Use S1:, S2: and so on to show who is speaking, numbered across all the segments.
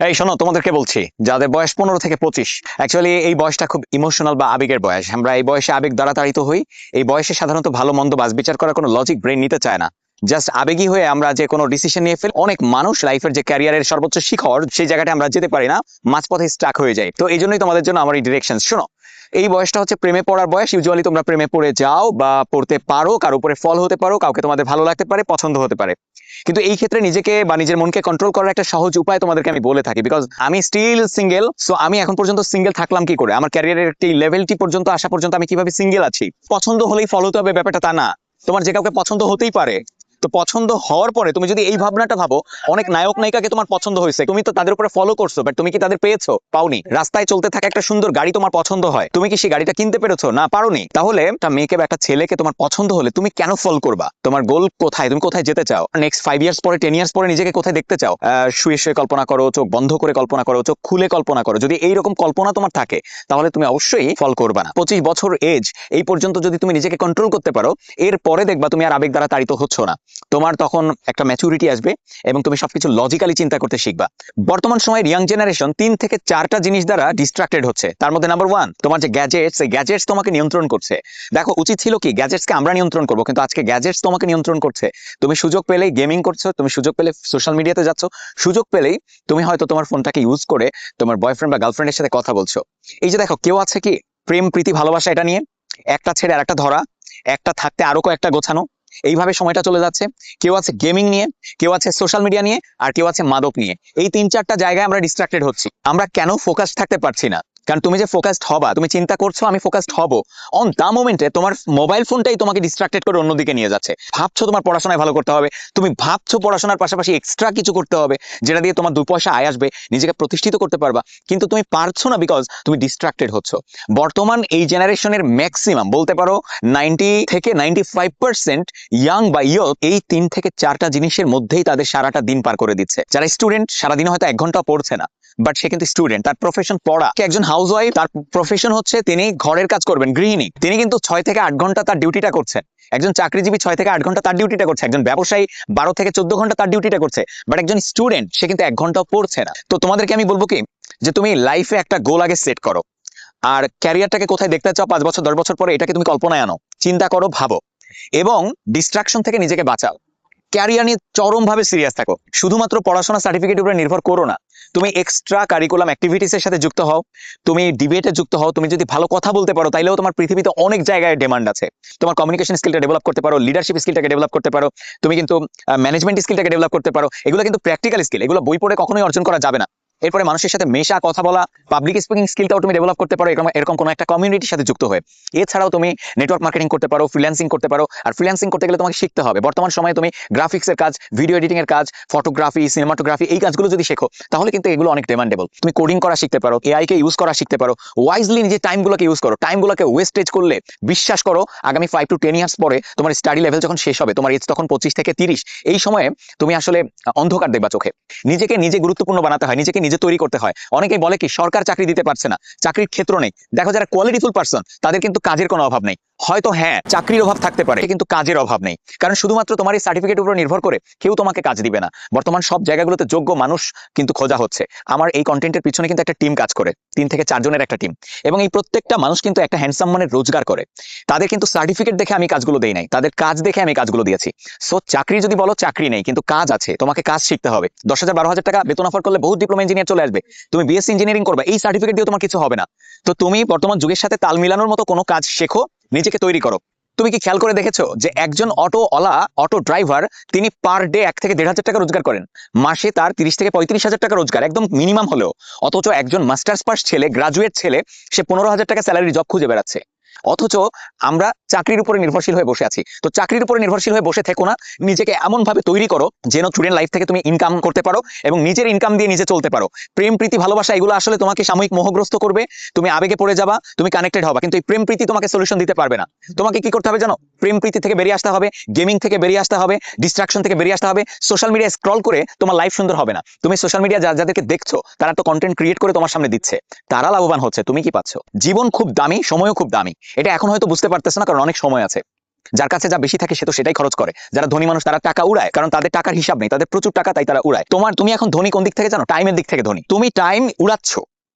S1: এই শোনো, তোমাদেরকে বলছি যাদের বয়স 15 থেকে 25, অ্যাকচুয়ালি এই বয়সটা খুব ইমোশনাল বা আবেগের বয়স। আমরা এই বয়সে আবেগ দ্বারা তাড়িত হই। এই বয়সে সাধারণত ভালো মন্দ বাছ বিচার করার কোনো লজিক ব্রেন নিতে চায় না। জাস্ট আবেগী হয়ে আমরা যে কোনো ডিসিশন নিয়ে ফেলি। অনেক মানুষ লাইফের যে ক্যারিয়ারের সর্বোচ্চ শিখর, সেই জায়গাটা আমরা যেতে পারি না, মাঝপথে স্টাক হয়ে যায়। তো এই জন্যই তোমাদের জন্য আমার এই ডিরেকশন। শোনো, এই বয়সটা হচ্ছে প্রেমে পড়ার বয়স। ইউজুয়ালি তোমরা প্রেমে পড়ে যাও বা পড়তে পারো, কার উপরে ফল হতে পারো, কাউকে তোমাদের ভালো লাগতে পারে, পছন্দ হতে পারে। কিন্তু এই ক্ষেত্রে নিজেকে বা নিজের মনকে কন্ট্রোল করার একটা সহজ উপায় তোমাদেরকে আমি বলে থাকি, বিকজ আমি স্টিল সিঙ্গেল। সো আমি এখন পর্যন্ত সিঙ্গেল থাকলাম কি করে, আমার ক্যারিয়ারের একটি লেভেলটি পর্যন্ত আসা পর্যন্ত আমি কিভাবে সিঙ্গেল আছি। পছন্দ হলেই ফল হতে হবে ব্যাপারটা তা না। তোমার যে কাউকে পছন্দ হতেই পারে। তো পছন্দ হওয়ার পরে তুমি যদি এই ভাবনাটা ভাবো, অনেক নায়ক নায়িকাকে তোমার পছন্দ হয়েছে, তুমি তো তাদের উপরে ফলো করছো, বাট তুমি কি তাদের পেয়েছো? পাওনি। রাস্তায় চলতে থাকা একটা সুন্দর গাড়ি তোমার পছন্দ হয়, তুমি কি সেই গাড়িটা কিনতে পেরেছো? না, পারোনি। তাহলে একটা মেয়েকে বা একটা ছেলেকে তোমার পছন্দ হলে তুমি কেন ফলো করবা? তোমার গোল কোথায়? তুমি কোথায় যেতে চাও? নেক্সট 5 ইয়ার্স পরে, 10 ইয়ার্স পরে নিজেকে কোথায় দেখতে চাও? শুয়ে শুয়ে কল্পনা করো, চোখ বন্ধ করে কল্পনা করো, চোখ খুলে কল্পনা করো। যদি এইরকম কল্পনা তোমার থাকে, তাহলে তুমি অবশ্যই ফল করবা না। 25 বছর এজ, এই পর্যন্ত যদি তুমি নিজেকে কন্ট্রোল করতে পারো, এরপরে দেখবা তুমি আর আবেগ দ্বারা তাড়িত হচ্ছ না। তোমার তখন একটা ম্যাচুরিটি আসবে এবং তুমি সবকিছু লজিক্যালি চিন্তা করতে শিখবা। বর্তমান সময়ের ইয়াং জেনারেশন 3 থেকে 4টা জিনিস দ্বারা ডিস্ট্রাক্টেড হচ্ছে। তার মধ্যে নাম্বার 1, তোমার যে গ্যাজেটস, এই গ্যাজেটস তোমাকে নিয়ন্ত্রণ করছে। দেখো, উচিত ছিল কি গ্যাজেটসকে আমরা নিয়ন্ত্রণ করবো, কিন্তু আজকে গ্যাজেটস তোমাকে নিয়ন্ত্রণ করছে। তুমি সুযোগ পেলেই গেমিং করছো, তুমি সুযোগ পেলে সোশ্যাল মিডিয়াতে যাচ্ছ, সুযোগ পেলেই তুমি হয়তো তোমার ফোনটাকে ইউজ করে তোমার বয়ফ্রেন্ড বা গার্লফ্রেন্ডের সাথে কথা বলছো। এই যে দেখো, কেউ আছে কি প্রেম প্রীতি ভালোবাসা এটা নিয়ে? একটা ছেড়ে আর একটা ধরা, একটা থাকতে আরো কয়েকটা গোছানো, এইভাবে সময়টা চলে যাচ্ছে। কেউ আছে গেমিং নিয়ে, কেউ আছে সোশ্যাল মিডিয়া নিয়ে, আর কেউ আছে মাদক নিয়ে। এই 3-4টা জায়গায় আমরা ডিস্ট্রাক্টেড হচ্ছি। আমরা কেন ফোকাস থাকতে পারছি না? কারণ তুমি যে ফোকাসড হবা, তুমি চিন্তা করছো আমি ফোকাসড হব, অন দা মোমেন্টে তোমার মোবাইল ফোনটাই তোমাকে ডিস্ট্রাক্টেড করে অন্যদিকে নিয়ে যাচ্ছে। ভাবছো তোমার পড়াশোনায় ভালো করতে হবে, তুমি ভাবছো পড়াশোনার পাশাপাশি এক্সট্রা কিছু করতে হবে, যেটা দিয়ে তোমার 2 পয়সা আয় আসবে, নিজেকে প্রতিষ্ঠিত করতে পারবা, কিন্তু তুমি পারছো না বিকজ তুমি ডিস্ট্রাক্টেড হচ্ছ। বর্তমান এই জেনারেশনের ম্যাক্সিমাম বলতে পারো 90 থেকে 95% ইয়াং বা ইয়থ এই 3 থেকে 4টা জিনিসের মধ্যেই তাদের সারাটা দিন পার করে দিচ্ছে। যারা স্টুডেন্ট, সারাদিনে হয়তো 1 ঘন্টা পড়ছে না, বাট সে কিন্তু স্টুডেন্ট, তার প্রফেশন পড়া। একজন হাউস ওয়াইফ, তার প্রফেশন হচ্ছে তিনি ঘরের কাজ করবেন, গৃহিণী, তিনি কিন্তু 6 থেকে 8 ঘন্টা তার ডিউটিটা করছেন। একজন চাকরিজীবী 6 থেকে 8 ঘন্টা তার ডিউটিটা করছে, একজন ব্যবসায়ী 12 থেকে 14 ঘন্টা তার ডিউটিটা করছে, বাট একজন স্টুডেন্ট সে কিন্তু 1 ঘন্টাও পড়ছে না। তো তোমাদেরকে আমি বলবো কি, যে তুমি লাইফে একটা গোল আগে সেট করো, আর ক্যারিয়ারটাকে কোথায় দেখতে চাও 5 বছর 10 বছর পরে, এটাকে তুমি কল্পনায় আনো, চিন্তা করো, ভাবো, এবং ডিস্ট্রাকশন থেকে নিজেকে বাঁচাও। ক্যারিয়ার নিয়ে চরমভাবে সিরিয়াস থাকো। শুধুমাত্র পড়াশোনা সার্টিফিকেটের উপরে নির্ভর করো না, তুমি এক্সট্রা কারিকুলাম অ্যাক্টিভিটিস এর সাথে যুক্ত হও, তুমি ডিবেটে যুক্ত হও। তুমি যদি ভালো কথা বলতে পারো, তাইলেও তোমার পৃথিবীতে অনেক জায়গায় ডিমান্ড আছে। তোমার কমিউনিকেশন স্কিলটা ডেভেলপ করতে পারো, লিডারশিপ স্কিলটাকে ডেভেলপ করতে পারো, তুমি কিন্তু ম্যানেজমেন্ট স্কিলটাকে ডেভেলপ করতে পারো। এগুলো কিন্তু প্র্যাকটিক্যাল স্কিল, এগুলো বই পড়ে কখনোই অর্জন করা যাবে না। এরপরে মানুষের সাথে মেশা, কথা বলা, পাবলিক স্পিকিং স্কিলটাও তুমি ডেভেলপ করতে পারো এরকম এরকম কোনো একটা কমিউনিটির সাথে যুক্ত হয়ে। এছাড়াও তুমি নেটওয়ার্ক মার্কেটিং করতে পারো, ফ্রিল্যান্সিং করতে পারো। আর ফ্রিল্যান্সিং করতে গেলে তোমাকে শিখতে হবে। বর্তমান সময়ে তুমি গ্রাফিক্সের কাজ, ভিডিও এডিটিং এর কাজ, ফটোগ্রাফি, সিনেমাটোগ্রাফি, এই কাজগুলো যদি শেখো, তাহলে কিন্তু এগুলো অনেক ডিমান্ডেবল। তুমি কোডিং করা শিখতে পারো, এআই কে ইউজ করা শিখতে পারো। ওয়াইজলি নিজের টাইমগুলোকে ইউজ করো। টাইমগুলোকে ওয়েস্টেজ করলে বিশ্বাস করো, আগামী 5 to 10 ইয়ার্স পরে তোমার স্টাডি লেভেল যখন শেষ হবে, তোমার এজ তখন 25 থেকে 30, এই সময়ে তুমি আসলে অন্ধকার দেখবা চোখে। নিজেকে নিজে গুরুত্বপূর্ণ বানাতে হয়, নিজেকে নিজে তৈরি করতে হয়। অনেকেই বলে কি সরকার চাকরি দিতে পারছে না, চাকরির ক্ষেত্র নেই। দেখো, যারা কোয়ালিটিফুল পারসন, তাদের কিন্তু কাজের কোনো অভাব নেই। হয়তো হ্যাঁ, চাকরির অভাব থাকতে পারে, কিন্তু কাজের অভাব নেই। কারণ শুধুমাত্র তোমার এই সার্টিফিকেটের উপর নির্ভর করে কেউ তোমাকে কাজ দিবে না। বর্তমান সব জায়গাগুলোতে যোগ্য মানুষ কিন্তু খোঁজা হচ্ছে। আমার এই কন্টেন্টের পিছনে কিন্তু একটা টিম কাজ করে, 3 থেকে 4 জনের একটা টিম, এবং এই প্রত্যেকটা মানুষ কিন্তু একটা হ্যান্ডসাম মানের রোজগার করে। তাদের কিন্তু সার্টিফিকেট দেখে আমি কাজগুলো দেই নাই, তাদের কাজ দেখে আমি কাজগুলো দিয়েছি। সো চাকরি যদি বলো, চাকরি নেই, কিন্তু কাজ আছে, তোমাকে কাজ শিখতে হবে। 10,000 12,000 টাকা বেতন অফার করলে বহুত ডিপ্লোমা ইঞ্জিনিয়ার চলে আসবে। তুমি বিএসসি ইঞ্জিনিয়ারিং করবে, এই সার্টিফিকেট দিয়ে তোমার কিছু হবে না। তো তুমি বর্তমান যুগের সাথে তাল মিলানোর মতো কোনো কাজ শেখো, নিজেকে তৈরি করো। তুমি কি খেয়াল করে দেখেছো যে একজন অটোওয়ালা, অটো ড্রাইভার, তিনি পার ডে 1 থেকে 1,500 টাকা রোজগার করেন, মাসে তার 30 থেকে 35 হাজার টাকা রোজগার, একদম মিনিমাম হলেও। অথচ একজন মাস্টার্স পাস ছেলে, গ্রাজুয়েট ছেলে, সে 15,000 টাকা স্যালারি জব খুঁজে বেড়াচ্ছে। অথচ আমরা চাকরির উপরে নির্ভরশীল হয়ে বসে আছি। তো চাকরির উপরে নির্ভরশীল হয়ে বসে থেকো না, নিজেকে এমন ভাবে তৈরি করো যেন স্টুডেন্ট লাইফ থেকে তুমি ইনকাম করতে পারো এবং নিজের ইনকাম দিয়ে নিজে চলতে পারো। প্রেম প্রীতি ভালোবাসা এগুলো আসলে তোমাকে সাময়িক মোহগ্রস্ত করবে, তুমি আবেগে পড়ে যাবা, তুমি কানেক্টেড হবা, কিন্তু এই প্রেম প্রীতি তোমাকে সলিউশন দিতে পারবে না। তোমাকে কি করতে হবে জানো? প্রেম প্রীতি থেকে বেরিয়ে আসতে হবে, গেমিং থেকে বেরিয়ে আসতে হবে, ডিস্ট্রাকশন থেকে বেরিয়ে আসতে হবে। সোশ্যাল মিডিয়া স্ক্রল করে তোমার লাইফ সুন্দর হবে না। তুমি সোশ্যাল মিডিয়া যাদেরকে দেখছো, তারা তো কন্টেন্ট ক্রিয়েট করে তোমার সামনে দিচ্ছে, তারা লাভবান হচ্ছে, তুমি কি পাচ্ছ? জীবন খুব দামি, সময়ও খুব দামি। এটা এখন হয়তো বুঝতে পারতেছ না, কারণ অনেক সময় আছে। যার কাছে যা বেশি থাকে সে তো সেটাই খরচ করে। যারা ধনী মানুষ তারা টাকা উড়ায়, কারণ তাদের টাকার হিসাব নেই, তাদের প্রচুর টাকা, তাই তারা উড়ায়। তুমি এখন ধনী কোন দিক থেকে জানো? টাইমের দিক থেকে ধনী। তুমি টাইম উড়াচ্ছ,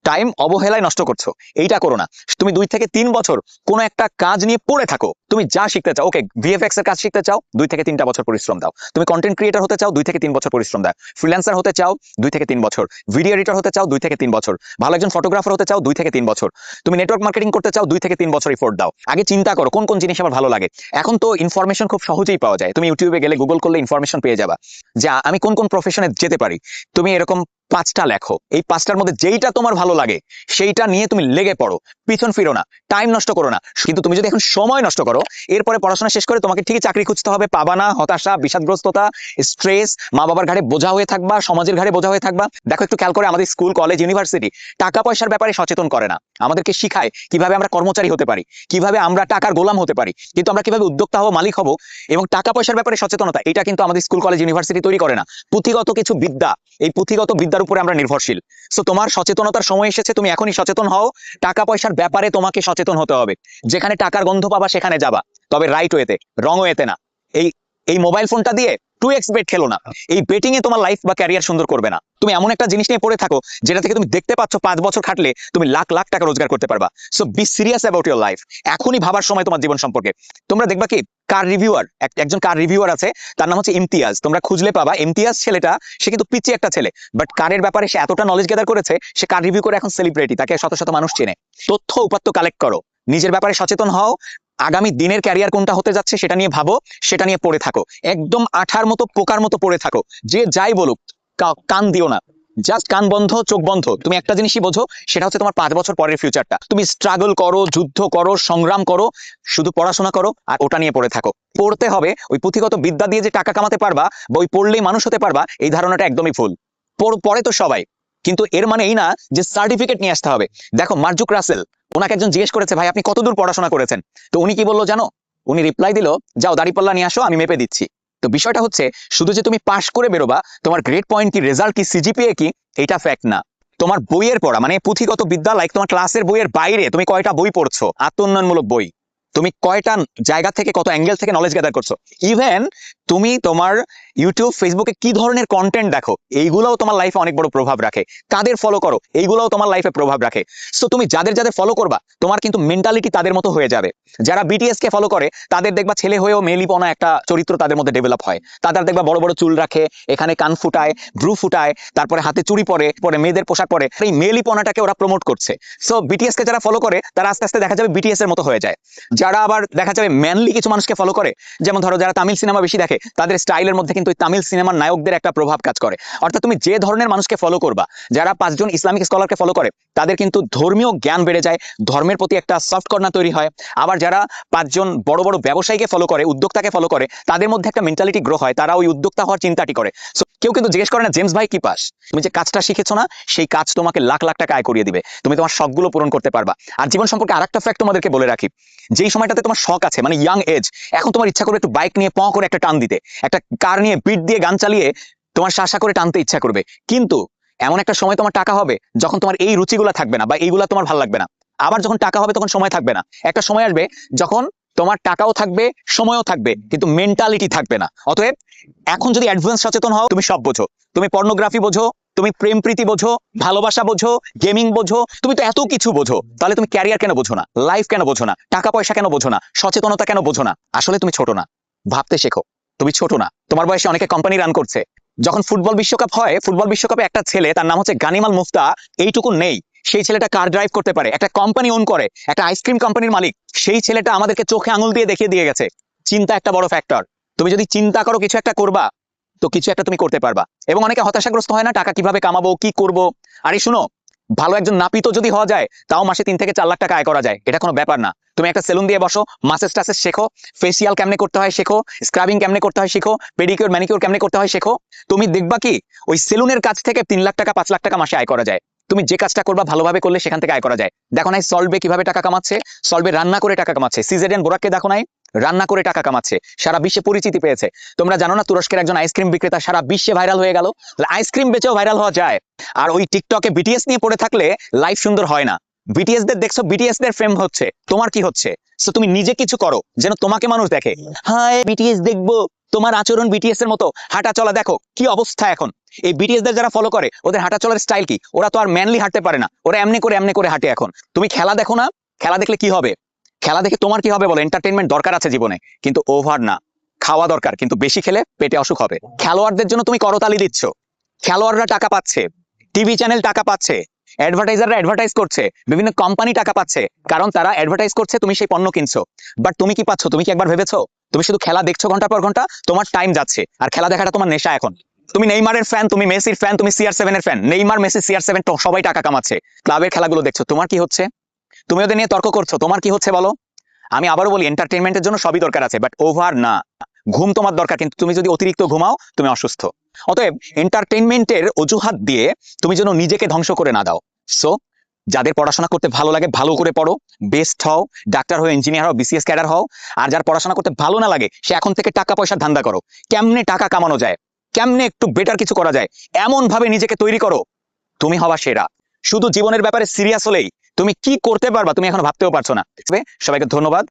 S1: টাইম অবহেলায় নষ্ট করছো, এইটা করো না। তুমি 2 থেকে 3 বছর কোনো একটা কাজ নিয়ে পড়ে থাকো। তুমি যা শিখতে চাও, ওকে ভিএফএক্স এর কাজ শিখতে চাও, 2 থেকে 3টা বছর পরিশ্রম দাও। তুমি কন্টেন্ট ক্রিয়েটর হতে চাও, 2 থেকে 3 বছর পরিশ্রম দাও। ফ্রিল্যান্সার হতে চাও, 2 থেকে 3 বছর। ভিডিও এডিটর হতে চাও, 2 থেকে 3 বছর। ভালো একজন ফটোগ্রাফার হতে চাও, 2 থেকে 3 বছর। তুমি নেটওয়ার্ক মার্কেটিং করতে চাও, 2 থেকে 3 বছর এফোর্ট দাও। আগে চিন্তা করো কোন কোন জিনিস আমার ভালো লাগে। এখন তো ইনফরমেশন খুব সহজেই পাওয়া যায়, তুমি ইউটিউবে গেলে গুগল করলে ইনফরমেশন পেয়ে যাবা যে আমি কোন কোন প্রফেশনে যেতে পারি। তুমি এরকম 5টা লেখো, এই 5টার মধ্যে যেইটা তোমার ভালো লাগে সেইটা নিয়ে তুমি লেগে পড়ো, পিছন ফিরো না, টাইম নষ্ট করো না। কিন্তু তুমি যদি এখন সময় নষ্ট করো, এরপরে পড়াশোনা শেষ করে তোমাকে ঠিকই চাকরি খুঁজতে হবে, পাবা না, হতাশা, বিষাদগ্রস্ততা, স্ট্রেস, মা বাবার ঘাড়ে বোঝা হয়ে থাকবা, সমাজের ঘাড়ে বোঝা হয়ে থাকবা। দেখো একটু খেয়াল করে, আমাদের স্কুল, কলেজ, ইউনিভার্সিটি টাকা পয়সার ব্যাপারে সচেতন করে না, আমাদেরকে শিখায় কিভাবে আমরা কর্মচারী হতে পারি, কিভাবে আমরা টাকার গোলাম হতে পারি, কিন্তু আমরা কিভাবে উদ্যোক্তা হবো, মালিক হবো। এবং টাকা পয়সার ব্যাপারে সচেতনতা, এটা কিন্তু আমাদের স্কুল, কলেজ, ইউনিভার্সিটি তৈরি করে না। পুঁথিগত কিছু বিদ্যা, এই পুঁথিগত বিদ্যার উপরে আমরা নির্ভরশীল। সো তোমার সচেতনতার সময় এসেছে, তুমি এখনই সচেতন হও। টাকা পয়সার ব্যাপারে তোমাকে সচেতন হতে হবে। যেখানে টাকার গন্ধ পাবা সেখানে যাবা, তবে রাইট ওয়েতে, রং ওয়েতে না। এই এই মোবাইল ফোনটা দিয়ে 2x বেট খেলো না। এই বেটিং এ তোমার লাইফ বা ক্যারিয়ার সুন্দর করবে না। তুমি এমন একটা জিনিস নিয়ে পড়ে থাকো যেটা থেকে তুমি দেখতে পাচ্ছ 5 বছর খাটলে তুমি লাখ লাখ টাকা রোজগার করতে পারবা। So be serious about your life. এখনই ভাবার সময় তোমার জীবন সম্পর্কে। তোমরা দেখবা কি, কার রিভিউয়ার, একজন কার রিভিউয়ার আছে, তার নাম হচ্ছে ইমতিয়াজ। তোমরা খুঁজলে পাবা। ইমতিয়াজ ছেলেটা, সে কিন্তু পিচ্চি একটা ছেলে, বাট কারের ব্যাপারে সে এতটা নলেজ গ্যাদার করেছে, সে কার রিভিউ করে এখন সেলিব্রিটি, তাকে শত শত মানুষ চেনে। তথ্য উপাত্ত কালেক্ট করো, নিজের ব্যাপারে সচেতন হও, আগামী দিনের ক্যারিয়ার কোনটা হতে যাচ্ছে সেটা নিয়ে ভাবো, সেটা নিয়ে পড়ে থাকো, একদম আঠার মতো পোকার মতো পড়ে থাকো। যে যাই বলুক কান দিও না, জাস্ট কান বন্ধ, চোখ বন্ধ। তুমি একটা জিনিসই বোঝো, সেটা হচ্ছে তোমার 5 বছর পরের ফিউচারটা। তুমি স্ট্রাগল করো, যুদ্ধ করো, সংগ্রাম করো, শুধু পড়াশোনা করো আর ওটা নিয়ে পড়ে থাকো। পড়তে হবে, ওই পুঁথিগত বিদ্যা দিয়ে যে টাকা কামাতে পারবা বা ওই পড়লেই মানুষ হতে পারবা, এই ধারণাটা একদমই ভুল। পড়ে তো সবাই, কিন্তু এর মানে এই না যে সার্টিফিকেট নিয়ে আসতে হবে। দেখো মার্জুক রাসেল, ওনাকে একজন জিজ্ঞেস করেছে, ভাই আপনি কতদূর পড়াশোনা করেছেন? তো উনি কি বললো জানো? উনি রিপ্লাই দিল, যাও দাড়িপাল্লা নিয়ে আসো, আমি মেপে দিচ্ছি। তো বিষয়টা হচ্ছে, শুধু যে তুমি পাশ করে বেরোবা, তোমার গ্রেড পয়েন্ট কি, রেজাল্ট কি, সিজিপিএ কি, এটা ফ্যাক্ট না। তোমার বইয়ের পড়া, মানে পুঁথিগত বিদ্যা, লাইক তোমার ক্লাসের বইয়ের বাইরে তুমি কয়টা বই পড়ছো, আত্ম উন্নয়নমূলক বই, তুমি কয়টা জায়গা থেকে, কত অ্যাঙ্গেল থেকে নলেজ গ্যাদার করছো। ইভেন তুমি তোমার ইউটিউব, ফেসবুকে কি ধরনের কন্টেন্ট দেখো, এইগুলোও তোমার লাইফে অনেক বড় প্রভাব রাখে। কাদের ফলো করো, এইগুলোও তোমার লাইফে প্রভাব রাখে। সো তুমি যাদের যাদের ফলো করবা, তোমার কিন্তু মেন্টালিটি তাদের মতো হয়ে যাবে। যারা বিটিএস কে ফলো করে, তাদের দেখবা ছেলে হয়েও মেলিপনা একটা চরিত্র তাদের মধ্যে ডেভেলপ হয়। তাদের দেখবা বড় বড় চুল রাখে, এখানে কান ফুটায়, ভ্রু ফুটায়, তারপরে হাতে চুড়ি পরে, পরে মেয়েদের পোশাক পরে, এই মেলিপনাটাকে ওরা প্রমোট করছে। সো বিটিএস কে যারা ফলো করে, তারা আস্তে আস্তে দেখা যাবে বিটিএস এর মতো হয়ে যায়। যারা আবার দেখা যাবে ম্যানলি কিছু মানুষকে ফলো করে, যেমন ধরো যারা তামিল সিনেমা বেশি দেখে, তাদের স্টাইলের মধ্যে কিন্তু তামিল সিনেমার নায়কদের একটা প্রভাব কাজ করে। অর্থাৎ তুমি যে ধরনের মানুষকে ফলো করবা, যারা 5 জন ইসলামিক স্কলারকে ফলো করে, তাদের কিন্তু ধর্মীয় জ্ঞান বেড়ে যায়, ধর্মের প্রতি একটা সফট কর্নার তৈরি হয়। আবার যারা 5 জন বড় বড় ব্যবসায়ীকে ফলো করে, উদ্যোক্তাকে ফলো করে, তাদের মধ্যে একটা মেন্টালিটি গ্রো হয়, তারা ওই উদ্যোক্তা হওয়ার চিন্তাটি করে। সো কেউ কিন্তু জিজ্ঞেস করে না, জেমস ভাই কি পাস? তুমি যে কাজটা শিখেছো না, সেই কাজ তোমাকে লাখ লাখ টাকা আয় করিয়ে দিবে, তুমি তোমার শখগুলো পূরণ করতে পারবা। আর জীবন সম্পর্কে আরেকটা ফ্যাক্ট তোমাদেরকে বলে রাখি, যেই সময়টাতে তোমার শখ আছে, মানে ইয়াং এজ, এখন তোমার ইচ্ছা করবে একটু বাইক নিয়ে প করে একটা টান দিতে, একটা কার নিয়ে বিট দিয়ে গান চালিয়ে তোমার শাসা করে টানতে ইচ্ছা করবে। কিন্তু এমন একটা সময় তোমার টাকা হবে যখন তোমার এই রুচিগুলা থাকবে না, বা এইগুলা তোমার ভালো লাগবে না। আবার যখন টাকা হবে তখন সময় থাকবে না। একটা সময় আসবে যখন তোমার টাকাও থাকবে, সময়ও থাকবে, কিন্তু মেন্টালিটি থাকবে না। অতএব এখন যদি অ্যাডভান্স সচেতন হও, তুমি সব বোঝো। তুমি পর্নোগ্রাফি বোঝো, তুমি প্রেম প্রীতি বোঝো, ভালোবাসা বোঝো, গেমিং বোঝো, তুমি তো এত কিছু বোঝো, তাহলে তুমি ক্যারিয়ার কেন বোঝো না, লাইফ কেন বোঝো না, টাকা পয়সা কেন বোঝো না, সচেতনতা কেন বোঝো না? আসলে তুমি ছোট না, ভাবতে শেখো। তুমি ছোট না, তোমার বয়সে অনেকে কোম্পানি রান করছে। যখন ফুটবল বিশ্বকাপ হয়, ফুটবল বিশ্বকাপে একটা ছেলে, তার নাম হচ্ছে গানিমাল মুফতা, এইটুকু নেই, সেই ছেলেটা কার ড্রাইভ করতে পারে, একটা কোম্পানি ওন করে, একটা আইসক্রিম কোম্পানির মালিক। সেই ছেলেটা আমাদেরকে চোখে আঙুল দিয়ে দেখিয়ে দিয়ে গেছে, চিন্তা একটা বড় ফ্যাক্টর। তুমি যদি চিন্তা করো কিছু একটা করবা, তো কিছু একটা তুমি করতে পারবা। এবং অনেকে হতাশাগ্রস্ত হয় না, টাকা কিভাবে কামাবো, কি করব। আরে শুনো, ভালো একজন নাপিত যদি হওয়া যায়, তাও মাসে 3 থেকে 4 লাখ টাকা আয় করা যায়, এটা কোনো ব্যাপার না। তুমি একটা সেলুন দিয়ে বসো, মাসেজ টাসেজ শেখো, ফেসিয়াল কেমনে করতে হয় শেখো, স্ক্রাবিং কেমনে করতে হয় শেখো, পেডিকিউর ম্যানিকিউর কেমনে করতে হয় শেখো। তুমি দেখবা কি ওই সেলুনের কাজ থেকে 3 লাখ টাকা 5 লাখ টাকা মাসে আয় করা যায়। তুমি যে কাজটা করবা ভালোভাবে করলে সেখান থেকে আয় করা যায়। দেখো নাই সলবে কিভাবে টাকা কামাচ্ছে, সলবে রান্না করে টাকা কামাচ্ছে। সিজেরিয়ান বোরাককে দেখো নাই, রান্না করে টাকা কামাচ্ছে, সারা বিশ্বে পরিচিতি পেয়েছে। তোমরা জানো না, তুরস্কের একজন আইসক্রিম বিক্রেতা সারা বিশ্বে ভাইরাল হয়ে গেল। আইসক্রিম বেচেও ভাইরাল হওয়া যায়। আর ওই টিকটকে বিটিএস নিয়ে পড়ে থাকলে লাইফ সুন্দর হয় না। বিটিএস দের দেখছো, বিটিএস দের ফেম হচ্ছে, তোমার কি হচ্ছে? সো তুমি নিজে কিছু করো যেন তোমাকে মানুষ দেখে। হাই বিটিএস দেখবো, তোমার আচরণ বিটিএস এর মতো, হাঁটা চলা দেখো কি অবস্থা এখন। এই বিটিএস দের যারা ফলো করে ওদের হাঁটা চলার স্টাইল কি? ওরা তো আর ম্যানলি হাঁটতে পারে না, ওরা এমনি করে হাঁটে এখন। তুমি খেলা দেখো না, খেলা দেখলে কি হবে? খেলা দেখে তোমার কি হবে বলো? এন্টারটেনমেন্ট দরকার আছে জীবনে, কিন্তু ওভার না। খাওয়া দরকার, কিন্তু বেশি খেলে পেটে অসুখ হবে। খেলোয়াড়দের জন্য তুমি করতালি দিচ্ছ, খেলোয়াড়রা টাকা পাচ্ছে, টিভি চ্যানেল টাকা পাচ্ছে, অ্যাডভার্টাইজাররা অ্যাডভার্টাইজ করছে, বিভিন্ন কোম্পানি টাকা পাচ্ছে, কারণ তারা অ্যাডভার্টাইজ করছে, তুমি সেই পণ্য কিনছো। বাট তুমি কি পাচ্ছ? তুমি কি একবার ভেবেছো? তুমি শুধু খেলা দেখছো ঘন্টা পর ঘন্টা, তোমার টাইম যাচ্ছে, আর খেলা দেখাটা তোমার নেশা এখন। তুমি নেইমারের ফ্যান, তুমি মেসির ফ্যান, তুমি CR7 এর ফ্যান। নেইমার, মেসি, CR7 তো সবাই টাকা কামাচ্ছে, ক্লাবের খেলাগুলো দেখছো, তোমার কি হচ্ছে? তুমি ওদের নিয়ে তর্ক করছো, তোমার কি হচ্ছে বলো? আমি আবারও বলি, এন্টারটেনমেন্টের জন্য সবই দরকার আছে, বাট ওভার না। ঘুম তোমার দরকার, কিন্তু তুমি যদি অতিরিক্ত ঘুমাও তুমি অসুস্থ। অতএব এন্টারটেনমেন্টের অজুহাত দিয়ে তুমি যেন নিজেকে ধ্বংস করে না দাও। সো যাদের পড়াশোনা করতে ভালো লাগে ভালো করে পড়ো, বেস্ট হও, ডাক্তার হও, ইঞ্জিনিয়ার হও, BCS ক্যাডার হও। আর যার পড়াশোনা করতে ভালো না লাগে সে এখন থেকে টাকা পয়সার ধান্দা করো, কেমনে টাকা কামানো যায়, কেমনে একটু বেটার কিছু করা যায়, এমন ভাবে নিজেকে তৈরি করো, তুমি হবা সেরা। শুধু জীবনের ব্যাপারে সিরিয়াস হলেই তুমি কি করতে পারবা তুমি এখন ভাবতেও পারছো না। সবাইকে ধন্যবাদ।